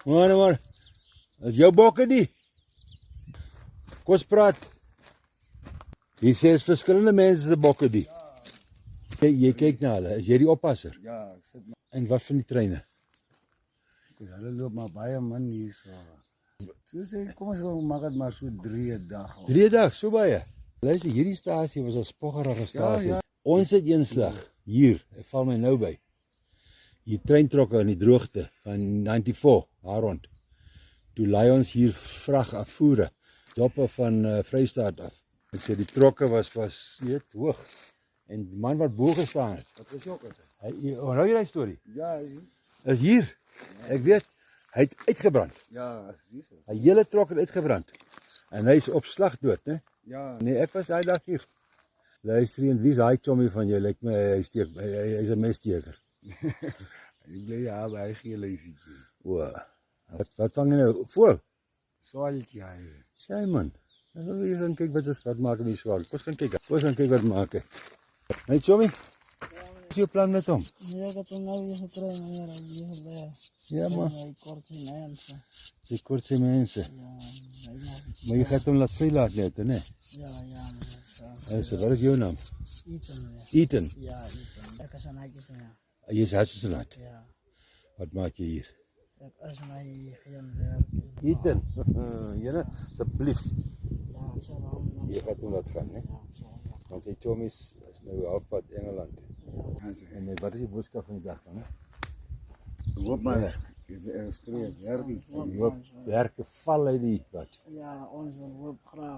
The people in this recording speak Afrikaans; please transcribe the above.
Maar, is jou bokke die? Kom ons praat. Hier sê is verskillende mense se bokke die. Jy kyk na hulle, is jy die oppasser? Ja, ek sit maar. En wat van die treine? Hulle loop maar baie min hier so. So sê, kom ons maak dit maar so 3 dae. 3 dae, so baie. Luister, hierdie stasie was 'n spoggerige stasie. Ja. Ons het een slag hier, ek val my nou by. Die treintrokke in die droogte van 94 daar rond. Toe lei ons hier vrag afvoere, doppe van Vrystaat af. Ek sê die trokke was weet hoog. En die man wat bo gestaan het. Wat is ook dit? Hy onthou jy daai storie? Ja, Is hier. Ek weet, hy het uitgebrand. ja, dis so. Die hele trok het uitgebrand. En hy is op slag dood, né? Ja, Nee, ek was daai dag hier. Luister en wie's daai chommy van jou? Lyk my hy's 'n messteker. ek bly ja by gee leisietjie. O. Wat vang jy nou? Voel. Swaaltjie hy. Sê man. Ek wil hier gaan kyk wat maak in die swaal. Kom ons gaan kyk. Kom ons gaan kyk wat maak hy. Hey chommy. Wat is jou plan met hom? Ja, dat nou weer getrain hier en hier bij. Ja man, Hij kort in mensen. die kortse mense. Ja, hij mag. Maar jy gaan hom laat vrylaat net, né? Ja, ja. So, wat is jou naam? Eten. Eten. Ja, eten. Ik is een eitjes ja. Jy is hartstikke. Ja. Wat maak jy hier? Ik is mij geen werk. Eten. Jene, asseblief. Ja, ik zeg wel. Jy gaan hom laat gaan, né? Ja, ik zeg wel. Want sy chommies is nou halfpad Engeland. Ja, En wat is die boodskap van die dag dan, hè? hoop maar skreef werkie. Die hoop werke val uit die wat. Ja, ons wil graag.